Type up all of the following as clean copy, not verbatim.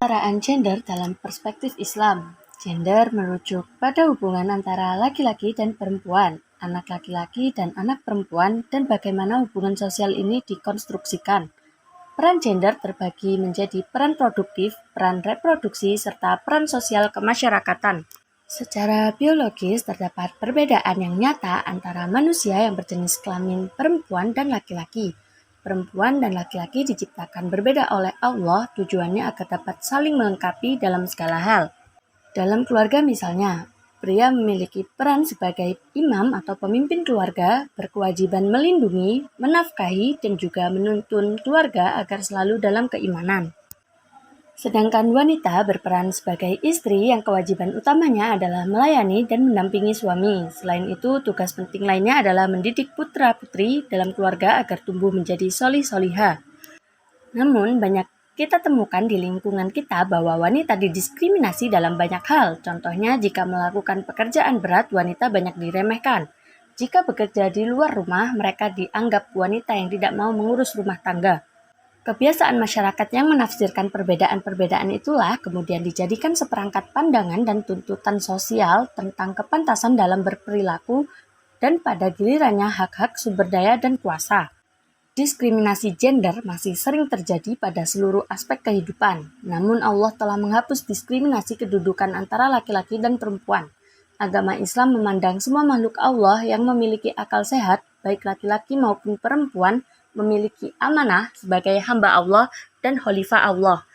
Pembicaraan gender dalam perspektif Islam. Gender merujuk pada hubungan antara laki-laki dan perempuan, anak laki-laki dan anak perempuan, dan bagaimana hubungan sosial ini dikonstruksikan. Peran gender terbagi menjadi peran produktif, peran reproduksi, serta peran sosial kemasyarakatan. Secara biologis, terdapat perbedaan yang nyata antara manusia yang berjenis kelamin perempuan dan laki-laki. Perempuan dan laki-laki diciptakan berbeda oleh Allah, tujuannya agar dapat saling melengkapi dalam segala hal. Dalam keluarga misalnya, pria memiliki peran sebagai imam atau pemimpin keluarga, berkewajiban melindungi, menafkahi, dan juga menuntun keluarga agar selalu dalam keimanan. Sedangkan wanita berperan sebagai istri yang kewajiban utamanya adalah melayani dan mendampingi suami. Selain itu, tugas penting lainnya adalah mendidik putra-putri dalam keluarga agar tumbuh menjadi solih-solihah. Namun, banyak kita temukan di lingkungan kita bahwa wanita didiskriminasi dalam banyak hal. Contohnya, jika melakukan pekerjaan berat, wanita banyak diremehkan. Jika bekerja di luar rumah, mereka dianggap wanita yang tidak mau mengurus rumah tangga. Kebiasaan masyarakat yang menafsirkan perbedaan-perbedaan itulah kemudian dijadikan seperangkat pandangan dan tuntutan sosial tentang kepantasan dalam berperilaku dan pada gilirannya hak-hak sumber daya dan kuasa. Diskriminasi gender masih sering terjadi pada seluruh aspek kehidupan, namun Allah telah menghapus diskriminasi kedudukan antara laki-laki dan perempuan. Agama Islam memandang semua makhluk Allah yang memiliki akal sehat, baik laki-laki maupun perempuan, memiliki amanah sebagai hamba Allah dan khalifah Allah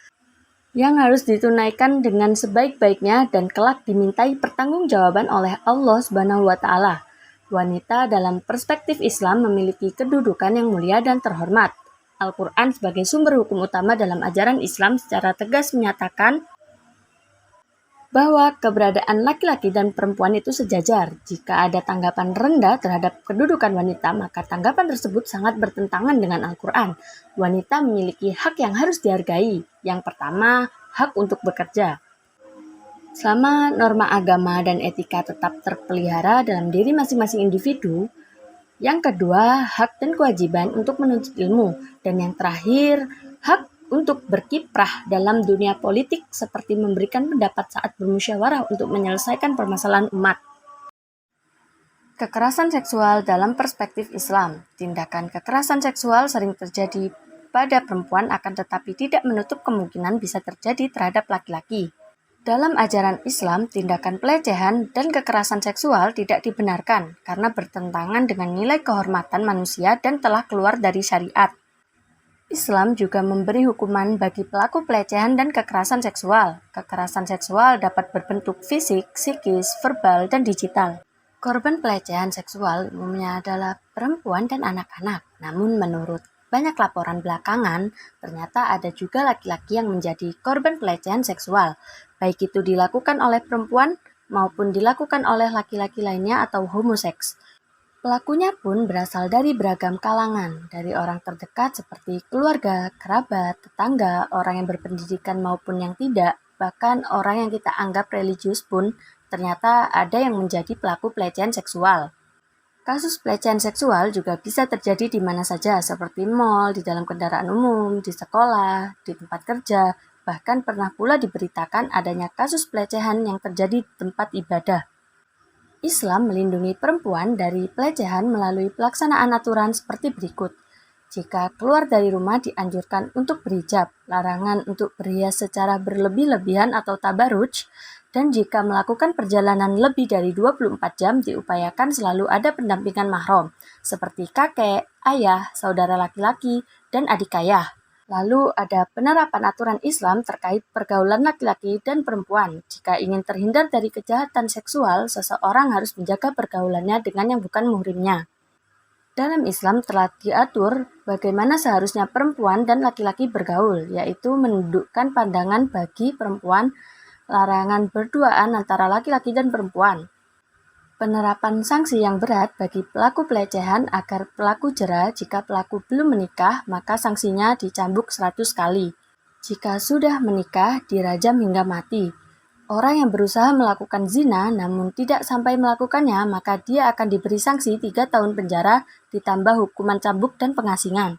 yang harus ditunaikan dengan sebaik-baiknya dan kelak dimintai pertanggungjawaban oleh Allah Subhanahu wa taala. Wanita dalam perspektif Islam memiliki kedudukan yang mulia dan terhormat. Al-Quran sebagai sumber hukum utama dalam ajaran Islam secara tegas menyatakan bahwa keberadaan laki-laki dan perempuan itu sejajar. Jika ada tanggapan rendah terhadap kedudukan wanita, maka tanggapan tersebut sangat bertentangan dengan Al-Quran. Wanita memiliki hak yang harus dihargai. Yang pertama, hak untuk bekerja. Selama norma agama dan etika tetap terpelihara dalam diri masing-masing individu, yang kedua, hak dan kewajiban untuk menuntut ilmu. Dan yang terakhir, hak untuk berkiprah dalam dunia politik seperti memberikan pendapat saat bermusyawarah untuk menyelesaikan permasalahan umat. Kekerasan seksual dalam perspektif Islam. Tindakan kekerasan seksual sering terjadi pada perempuan akan tetapi tidak menutup kemungkinan bisa terjadi terhadap laki-laki. Dalam ajaran Islam, tindakan pelecehan dan kekerasan seksual tidak dibenarkan karena bertentangan dengan nilai kehormatan manusia dan telah keluar dari syariat. Islam juga memberi hukuman bagi pelaku pelecehan dan kekerasan seksual. Kekerasan seksual dapat berbentuk fisik, psikis, verbal, dan digital. Korban pelecehan seksual umumnya adalah perempuan dan anak-anak. Namun menurut banyak laporan belakangan, ternyata ada juga laki-laki yang menjadi korban pelecehan seksual, baik itu dilakukan oleh perempuan maupun dilakukan oleh laki-laki lainnya atau homoseks. Pelakunya pun berasal dari beragam kalangan, dari orang terdekat seperti keluarga, kerabat, tetangga, orang yang berpendidikan maupun yang tidak, bahkan orang yang kita anggap religius pun ternyata ada yang menjadi pelaku pelecehan seksual. Kasus pelecehan seksual juga bisa terjadi di mana saja, seperti mal, di dalam kendaraan umum, di sekolah, di tempat kerja, bahkan pernah pula diberitakan adanya kasus pelecehan yang terjadi di tempat ibadah. Islam melindungi perempuan dari pelecehan melalui pelaksanaan aturan seperti berikut. Jika keluar dari rumah dianjurkan untuk berhijab, larangan untuk berhias secara berlebih-lebihan atau tabaruj, dan jika melakukan perjalanan lebih dari 24 jam diupayakan selalu ada pendampingan mahram, seperti kakek, ayah, saudara laki-laki, dan adik ayah. Lalu ada penerapan aturan Islam terkait pergaulan laki-laki dan perempuan. Jika ingin terhindar dari kejahatan seksual, seseorang harus menjaga pergaulannya dengan yang bukan muhrimnya. Dalam Islam telah diatur bagaimana seharusnya perempuan dan laki-laki bergaul, yaitu menundukkan pandangan bagi perempuan, larangan berduaan antara laki-laki dan perempuan. Penerapan sanksi yang berat bagi pelaku pelecehan agar pelaku jera. Jika pelaku belum menikah, maka sanksinya dicambuk 100 kali. Jika sudah menikah, dirajam hingga mati. Orang yang berusaha melakukan zina namun tidak sampai melakukannya, maka dia akan diberi sanksi 3 tahun penjara ditambah hukuman cambuk dan pengasingan.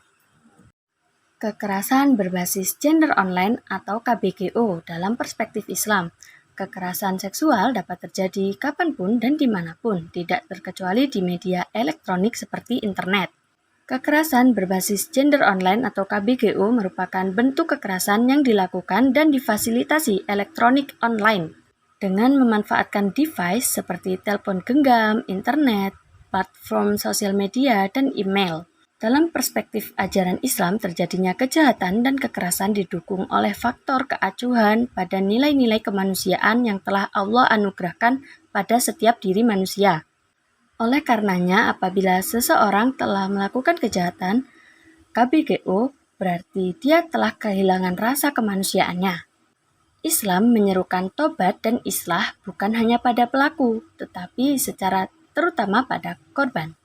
Kekerasan berbasis gender online atau KBGO dalam perspektif Islam. Kekerasan seksual dapat terjadi kapanpun dan dimanapun, tidak terkecuali di media elektronik seperti internet. Kekerasan berbasis gender online atau KBGO merupakan bentuk kekerasan yang dilakukan dan difasilitasi elektronik online dengan memanfaatkan device seperti telepon genggam, internet, platform sosial media, dan email. Dalam perspektif ajaran Islam, terjadinya kejahatan dan kekerasan didukung oleh faktor keacuhan pada nilai-nilai kemanusiaan yang telah Allah anugerahkan pada setiap diri manusia. Oleh karenanya, apabila seseorang telah melakukan kejahatan, KBGO berarti dia telah kehilangan rasa kemanusiaannya. Islam menyerukan tobat dan islah bukan hanya pada pelaku, tetapi secara terutama pada korban.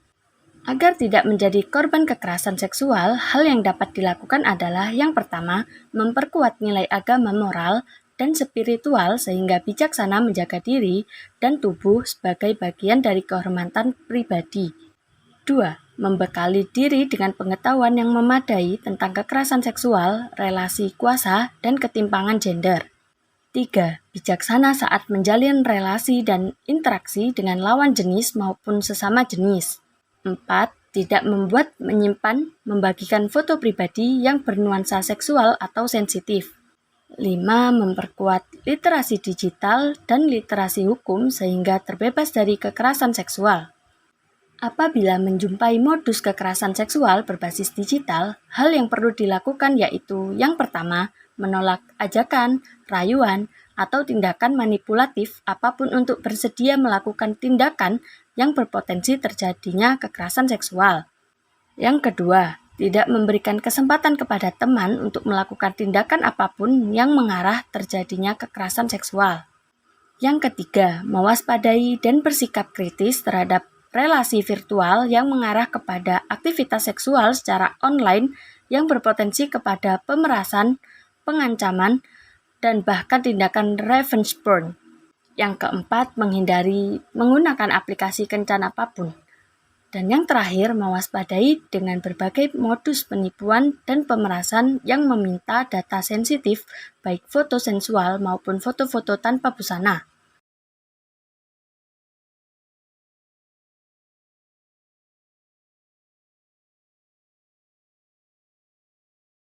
Agar tidak menjadi korban kekerasan seksual, hal yang dapat dilakukan adalah yang pertama, memperkuat nilai agama moral dan spiritual sehingga bijaksana menjaga diri dan tubuh sebagai bagian dari kehormatan pribadi. 2. Membekali diri dengan pengetahuan yang memadai tentang kekerasan seksual, relasi kuasa, dan ketimpangan gender. 3. Bijaksana saat menjalin relasi dan interaksi dengan lawan jenis maupun sesama jenis. 4. Tidak membuat, menyimpan, membagikan foto pribadi yang bernuansa seksual atau sensitif. 5. Memperkuat literasi digital dan literasi hukum sehingga terbebas dari kekerasan seksual. Apabila menjumpai modus kekerasan seksual berbasis digital, hal yang perlu dilakukan yaitu yang pertama, menolak ajakan, rayuan, atau tindakan manipulatif apapun untuk bersedia melakukan tindakan yang berpotensi terjadinya kekerasan seksual. Yang kedua, tidak memberikan kesempatan kepada teman untuk melakukan tindakan apapun yang mengarah terjadinya kekerasan seksual. Yang ketiga, mewaspadai dan bersikap kritis terhadap relasi virtual yang mengarah kepada aktivitas seksual secara online yang berpotensi kepada pemerasan, pengancaman, dan bahkan tindakan revenge porn. Yang keempat, menghindari menggunakan aplikasi kencan apapun. Dan yang terakhir, mewaspadai dengan berbagai modus penipuan dan pemerasan yang meminta data sensitif, baik foto sensual maupun foto-foto tanpa busana.